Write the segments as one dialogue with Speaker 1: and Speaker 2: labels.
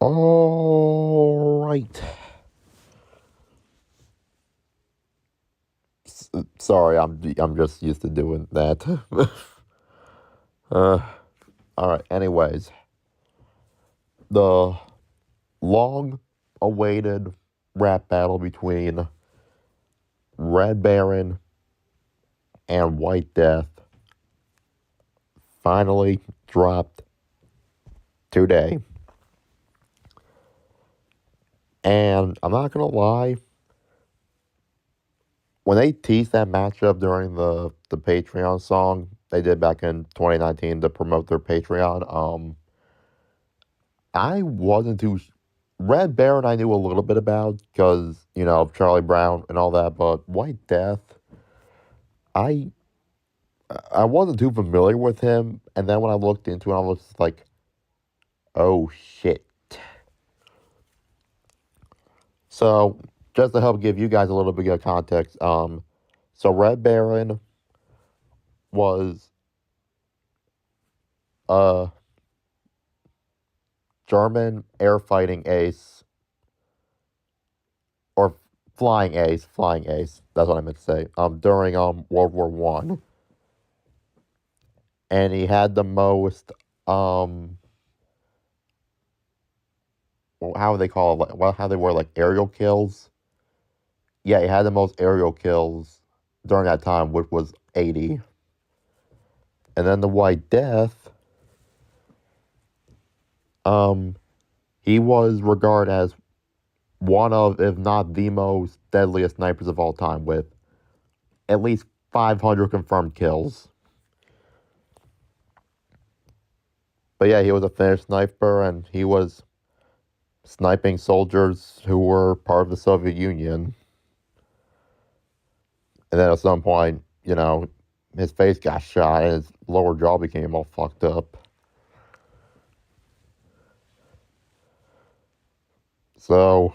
Speaker 1: All right. Sorry, I'm just used to doing that. uh, all right. Anyways, the long-awaited rap battle between Red Baron and White Death finally dropped today, and I'm not gonna lie. When they teased that matchup during the Patreon song they did back in 2019 to promote their Patreon, I wasn't too. Red Baron I knew a little bit about because of Charlie Brown and all that, but White Death, I I wasn't too familiar with him, and then when I looked into it, I was just like, oh shit. So just to help give you guys a little bit of context, so Red Baron was a German air fighting ace, or flying ace. That's what I meant to say. During World War One, and he had the most how they call it? Well, how they were like aerial kills. Yeah, he had the most aerial kills during that time, which was 80. And then the White Death, he was regarded as one of, if not the most deadliest snipers of all time, with at least 500 confirmed kills. But yeah, he was a Finnish sniper, and he was sniping soldiers who were part of the Soviet Union. And then at some point, his face got shot and his lower jaw became all fucked up. So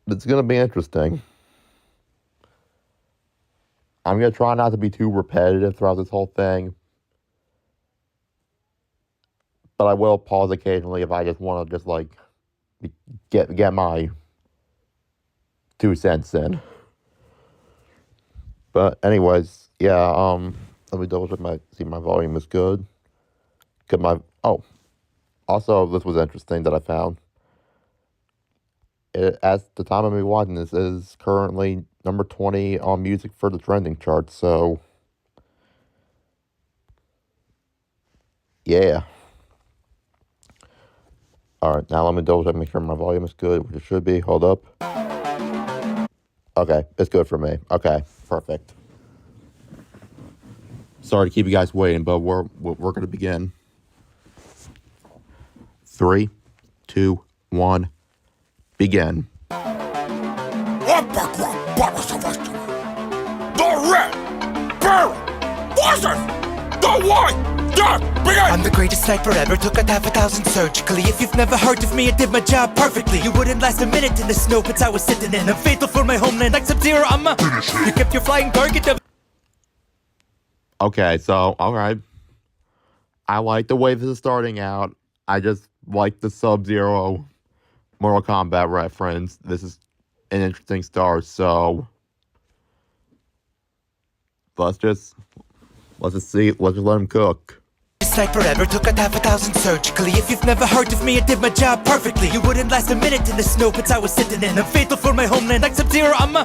Speaker 1: it's going to be interesting. I'm going to try not to be too repetitive throughout this whole thing, but I will pause occasionally if I just want to get my 2 cents in. But anyways, yeah, let me double check see my volume is good. Also, this was interesting that I found. At the time of me watching this, is currently number 20 on music for the trending chart, so yeah. Alright, now let me double check, make sure my volume is good, which it should be. Hold up. Okay, it's good for me. Okay, perfect. Sorry to keep you guys waiting, but we're going to begin. 3, 2, 1, begin.
Speaker 2: The Red Baron versus the White Death.
Speaker 3: I'm the greatest sniper ever, took out 1,000 surgically. If you've never heard of me, I did my job perfectly. You wouldn't last a minute in the snow pits I was sitting in. I'm fatal for my homeland, like Sub-Zero, I'm a... You kept your flying target of...
Speaker 1: Okay, so, alright. I like the way this is starting out. I just like the Sub-Zero Mortal Kombat reference. This is an interesting start, so... Let's just see, let's just let him cook.
Speaker 3: Sniper ever, took out 1,000 surgically. If you've never heard of me, I did my job perfectly. You wouldn't last a minute in the snow pits I was sitting in. I'm fatal for my homeland, like Sub-Zero, I'm a...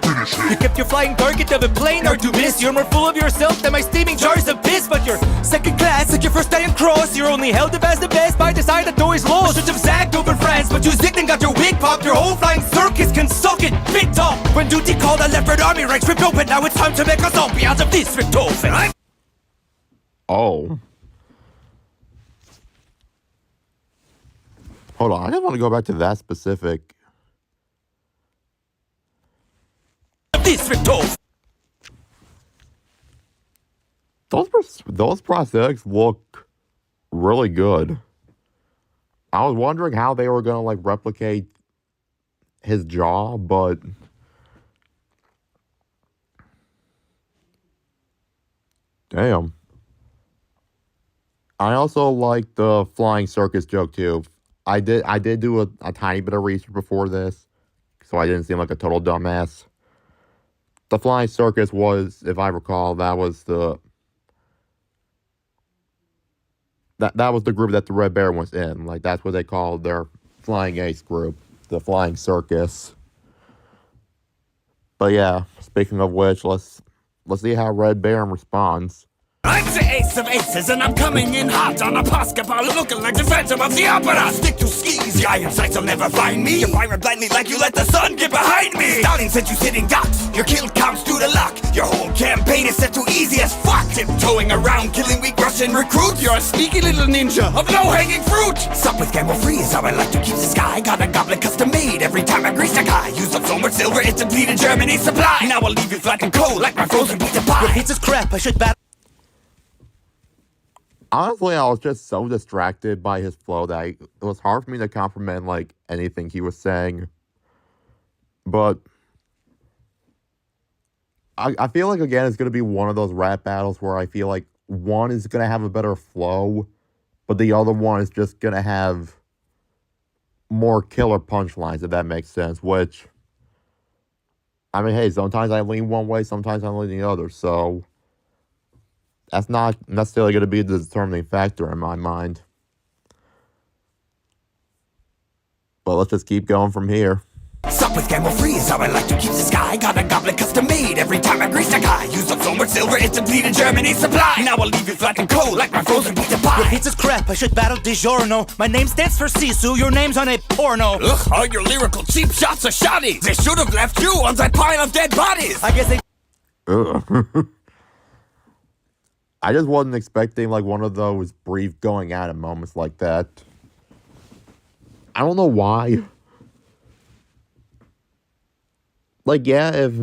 Speaker 3: You kept your flying target of a plane or to miss. You're more full of yourself than my steaming jars of piss. But you're second class, like your first day in cross. You're only held up as the best by the side that always lost. Should have zagged over France, but you zigged and got your wig popped. Your whole flying circus can suck it, big talk. When duty called, a leopard army ranks ripped open. Now it's time to make a zombie out of this Richtofen.
Speaker 1: Oh. Hold on, I just want to go back to that specific. Those prosthetics look really good. I was wondering how they were gonna replicate his jaw, but damn. I also like the flying circus joke too. I did do a tiny bit of research before this, so I didn't seem like a total dumbass. The flying circus was, if I recall, that was the group that the Red Baron was in. Like that's what they called their flying ace group, the flying circus. But yeah, speaking of which, let's see how Red Baron responds.
Speaker 2: I'm the ace of aces, and I'm coming in hot on a basketball, looking like the Phantom of the Opera. Stick to skis, your iron sights will never find me. You fire blindly like you let the sun get behind me. Stallion said you sitting ducks, your kill counts due to luck. Your whole campaign is set to easy as fuck. Tiptoeing around, killing weak Russian recruits. You're a sneaky little ninja of low-hanging fruit. Sup with gamble free is how I like to keep the sky. Got a goblet custom made every time I grease a guy. Used up so much silver, it depleted Germany's supply. Now I'll leave you flat and cold like my frozen pizza pie.
Speaker 3: Your pizza's crap, I should battle.
Speaker 1: Honestly, I was just so distracted by his flow that it was hard for me to comprehend like anything he was saying. But I feel like again it's gonna be one of those rap battles where I feel like one is gonna have a better flow, but the other one is just gonna have more killer punchlines, if that makes sense. Which I mean, hey, sometimes I lean one way, sometimes I lean the other, so that's not necessarily going to be the determining factor in my mind. But let's just keep going from here.
Speaker 2: Sup with gamble free is how I like to keep the sky. Got a goblet custom made every time I grease a guy. Used up so much silver, it depleted Germany's supply. Now I'll leave you flat and cold like my frozen pizza pie.
Speaker 3: Your pizza's crap, I should battle DiGiorno. My name stands for Sisu, your name's on a porno.
Speaker 2: Ugh, all your lyrical cheap shots are shoddy. They should have left you on that pile of dead bodies.
Speaker 3: I guess they
Speaker 1: Ugh. I just wasn't expecting like one of those brief going at it moments like that. I don't know why. Like, yeah, if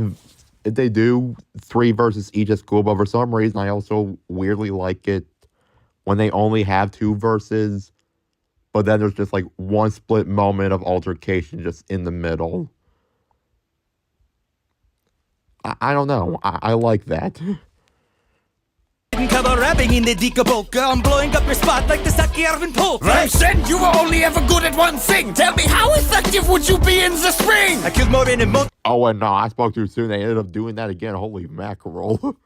Speaker 1: they do 3 versus each at school, but for some reason I also weirdly like it when they only have 2 verses, but then there's just like one split moment of altercation just in the middle. I don't know. I like that.
Speaker 3: didn't cover rapping in the Dika polka. I'm blowing up your spot like the Saki Arvin polka.
Speaker 2: Rhyme said you were only ever good at one thing. Tell me, how effective would you be in the spring?
Speaker 3: I killed more in a month.
Speaker 1: Oh, and no, I spoke too soon. They ended up doing that again. Holy mackerel.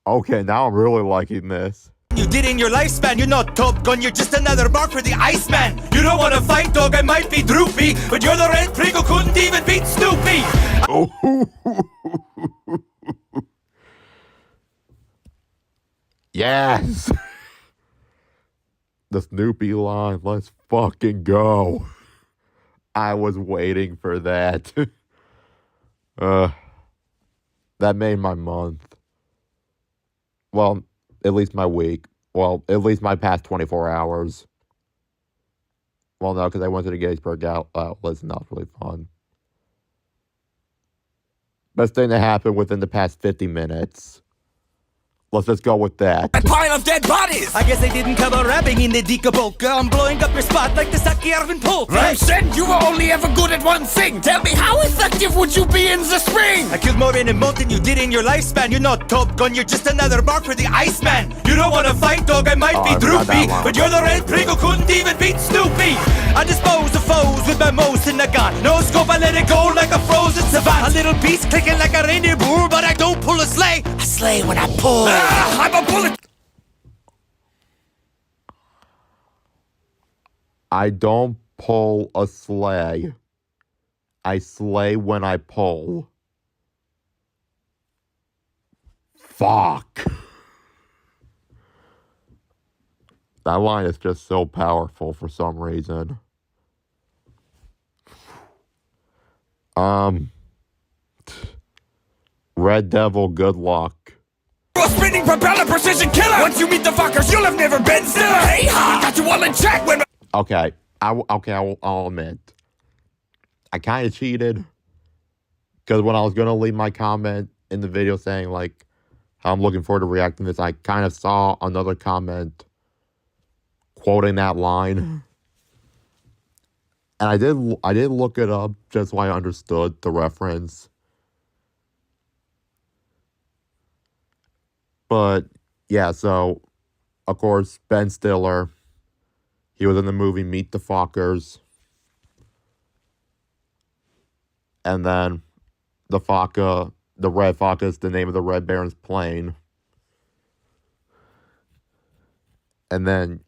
Speaker 1: Okay, now I'm really liking this.
Speaker 3: You did in your lifespan, you're not Top Gun, you're just another mark for the Iceman. You don't wanna fight, dog, I might be droopy, but you're the red Pringle, couldn't even beat Snoopy.
Speaker 1: Oh. Yes. The Snoopy line, let's fucking go. I was waiting for that. That made my month. Well, at least my week. Well, at least my past 24 hours. Well, no, because I went to the Gettysburg Outlet's not really fun. Best thing that happened within the past 50 minutes. Let's just go with that.
Speaker 2: A pile of dead bodies!
Speaker 3: I guess I didn't cover rapping in the Dika polka. I'm blowing up your spot like the Saki Arvin polka.
Speaker 2: Rhyme said you were only ever good at one thing. Tell me, how effective would you be in the spring?
Speaker 3: I killed more in a month than you did in your lifespan. You're not Top Gun, you're just another mark for the Iceman. You don't wanna fight, dog, I might be droopy, but you're the red Pringle, couldn't even beat Snoopy. I dispose of foes with my most in the gun. No scope, I let it go like a frozen savant. A little piece clicking like a reindeer boor, but I don't pull a sleigh. I slay when I pull.
Speaker 2: I'm a bullet!
Speaker 1: I don't pull a sleigh. I slay when I pull. Fuck. That line is just so powerful for some reason. Red Devil, good luck.
Speaker 2: A spinning propeller precision killer! Once you meet the fuckers, you'll have never been still! Hey ha! Got you all in check when...
Speaker 1: Okay, I'll admit. I kind of cheated. Because when I was going to leave my comment in the video saying, like, how I'm looking forward to reacting to this, I kind of saw another comment quoting that line. And I did look it up just so I understood the reference. But, yeah, so of course, Ben Stiller. He was in the movie Meet the Fockers. And then the Red Focker is the name of the Red Baron's plane. And then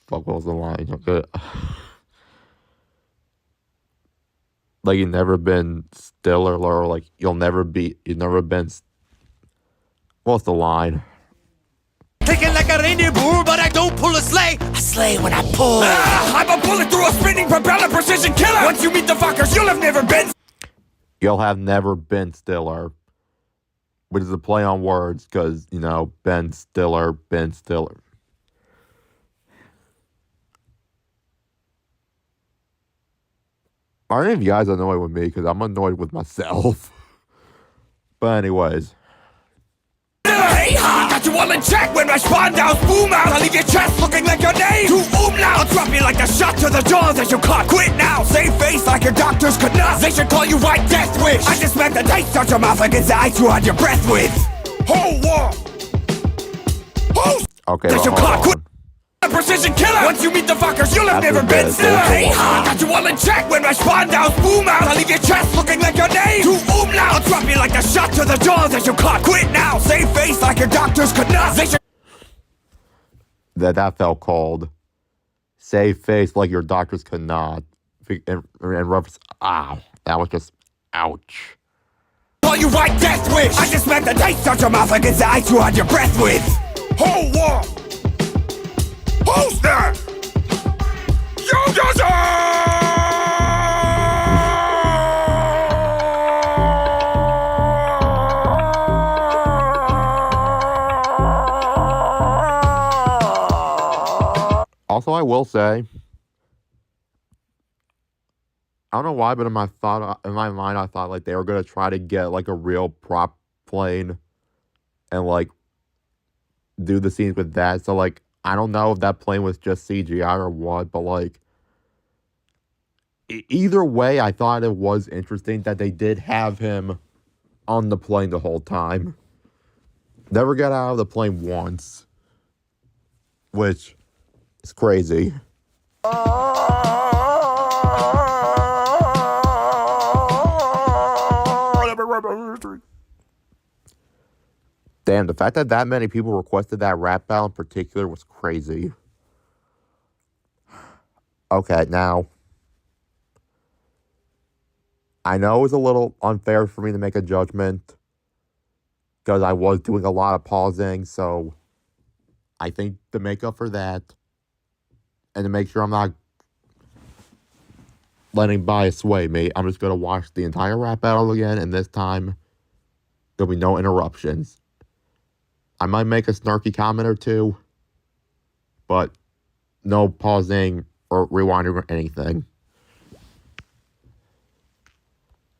Speaker 1: fuck, what was the line? Okay. Like, you've never been Stiller, or like, you've never been. What's the line?
Speaker 3: Kicking like a reindeer bull, but I don't pull a sleigh. I slay when I pull.
Speaker 2: I'm a bullet through a spinning propeller, precision killer. Once you meet the fuckers, you'll have never been.
Speaker 1: You'll have never been Stiller. Which is a play on words, because, you know, Ben Stiller. Are any of you guys annoyed with me? Because I'm annoyed with myself. But anyways.
Speaker 2: Hey ha! Got you all in check when my spawn downs boom out. I'll leave your chest looking like your name. To now. I'll drop you like a shot to the jaw that you caught. Quit now. Save face like your doctors could not. They should call you White Death Wish. I just smacked the dice, start your mouth against the ice you had your breath with. Whole wall.
Speaker 1: Okay,
Speaker 2: that you
Speaker 1: well,
Speaker 2: caught.
Speaker 1: hold on.
Speaker 2: Precision killer. Once you meet the fuckers, you'll have never been Stiller. Hey ha! Got you all in check when my spawn downs boom out. I'll leave your chest looking like your name. To now. I'll drop you like a shot to the jaw that you caught. Quit now. Save face like your doctors could not. They should.
Speaker 1: That felt cold. Save face like your doctors could not. And reference. Ow. That was just. Ouch.
Speaker 2: Call you White Death Wish. I just smacked the dice, start your mouth against the ice you had your breath with. Whole wall. Who's that? You deserve!
Speaker 1: Also, I will say, I don't know why, but in my mind, I thought like they were gonna try to get like a real prop plane and like do the scenes with that. So like, I don't know if that plane was just CGI or what, but like, either way, I thought it was interesting that they did have him on the plane the whole time. Never got out of the plane once, which is crazy. Damn, the fact that that many people requested that rap battle in particular was crazy. Okay, now, I know it was a little unfair for me to make a judgment because I was doing a lot of pausing, so I think to make up for that and to make sure I'm not letting bias sway me, I'm just going to watch the entire rap battle again, and this time, there'll be no interruptions. I might make a snarky comment or two, but no pausing or rewinding or anything.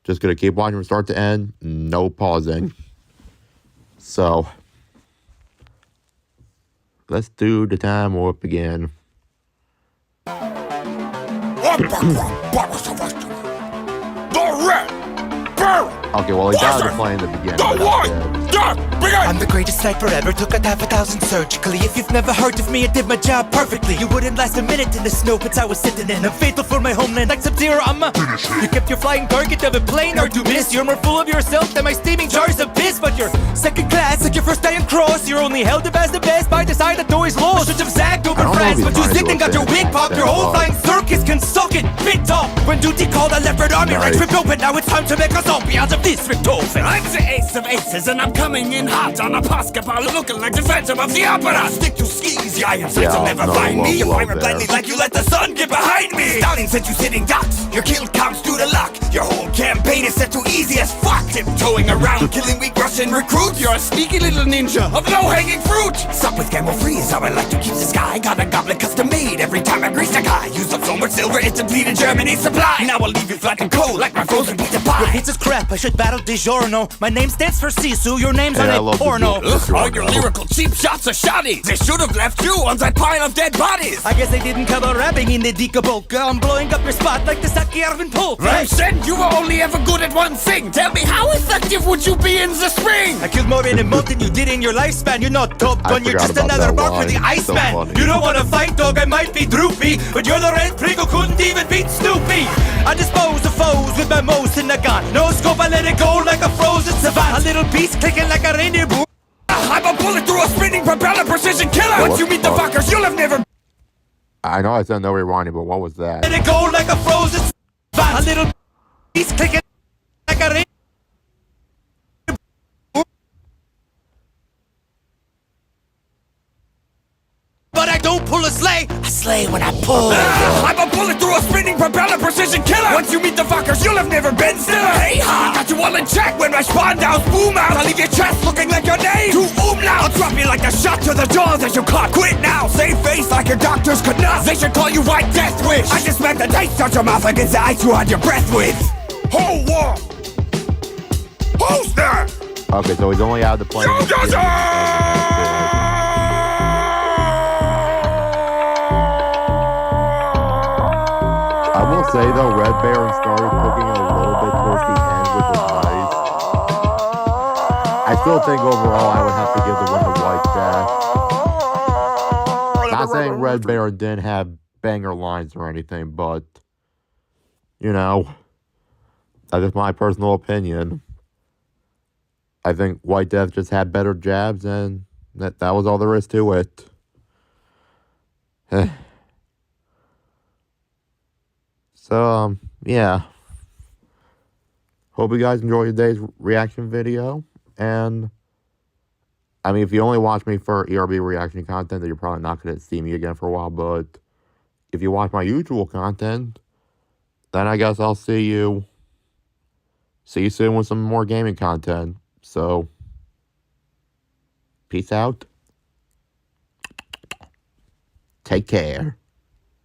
Speaker 1: Just gonna keep watching from start to end, no pausing. So, let's do the time warp again.
Speaker 2: The Red Baron.
Speaker 1: Okay, well, he got the plane in the beginning.
Speaker 2: The White Death begin.
Speaker 3: I'm the greatest sniper ever, took out 1,000 surgically. If you've never heard of me, I did my job perfectly. You wouldn't last a minute in the snow pits I was sitting in. I'm fatal for my homeland, like Sub-Zero, I'm a You kept your flying target of a plane or to miss. You're more full of yourself than my steaming jars of piss. But you're second class, like your first day on cross. You're only held up as the best by the side that always lost. Should have zagged over France, but you zigged and got your wig popped. Your whole flying circus can suck it, big top. When duty called, I left Red Army ranks ripped open. Now it's time to make a zombie out of this ripped open.
Speaker 2: I'm the ace of aces and I'm coming in hot on a basketball looking like the Phantom of the Opera. Stick to skis, your iron sights will never find me. You pirate blindly like you let the sun get behind me. Stallion sent you sitting ducks, your kill counts due to luck. Your whole campaign is set to easy as fuck. Tiptoeing around, killing weak Russian recruits. You're a sneaky little ninja of low-hanging fruit. Sup with gamble free is how I like to keep the sky. Got a goblet custom made every time I grease a guy. Use up so much silver it depleted Germany's supply. Now I'll leave you flat and cold like my frozen pizza pie.
Speaker 3: Your pizza's crap, I should battle DiGiorno. My name stands for Sisu, your name's
Speaker 1: Hey, I
Speaker 3: on
Speaker 1: love
Speaker 3: a porno.
Speaker 1: the
Speaker 2: All your lyrical cheap shots are shoddy. They should have left you on that pile of dead bodies.
Speaker 3: I guess they didn't cover rapping in the Dika Boca. I'm blowing up your spot like the Saki Arvin Polk.
Speaker 2: I said you were only ever good at one thing. Tell me, how effective would you be in the spring?
Speaker 3: I killed more in a month than you did in your lifespan. You're not Top Gun, you're
Speaker 1: forgot
Speaker 3: just
Speaker 1: about
Speaker 3: another
Speaker 1: that
Speaker 3: mark for the
Speaker 1: line. So
Speaker 3: Iceman.
Speaker 1: funny.
Speaker 3: You don't wanna fight, dog, I might be droopy, but you're the red prig who couldn't even beat Snoopy. I dispose of foes with my most in the gun. No scope, I let it go like a frozen savant. A little piece clicking like a reindeer boom.
Speaker 2: I'm a bullet through a spinning propeller precision killer. Once you meet the fuckers, you'll have never.
Speaker 1: I know I said no rewinding, but what was that?
Speaker 3: Let it go like a frozen savant. A little piece clicking like a reindeer. But I don't pull a sleigh, I slay when I pull.
Speaker 2: I'm a bullet through a spinning propeller precision killer. Once you meet the fuckers, you'll have never been stiller. Hey ha, got you all in check when my spawn downs boom out. I'll leave your chest looking like your name to umlaut. I'll drop you like a shot to the jaws as you caught. Quit now, save face like your doctors could not. They should call you White Death Wish. I just smacked the dice out your mouth against the ice you had your breath with. Ho war. Who's that?
Speaker 1: Okay, so he's only out to play. I will say though, Red Baron started cooking a little bit towards the end, which was nice. I still think overall I would have to give the win to White Death. Not saying Red Baron didn't have banger lines or anything, but you know, that's just my personal opinion. I think White Death just had better jabs, and that was all there is to it. So, yeah. Hope you guys enjoyed today's reaction video. And, I mean, if you only watch me for ERB reaction content, then you're probably not going to see me again for a while. But if you watch my usual content, then I guess I'll see you soon with some more gaming content. So, peace out. Take care.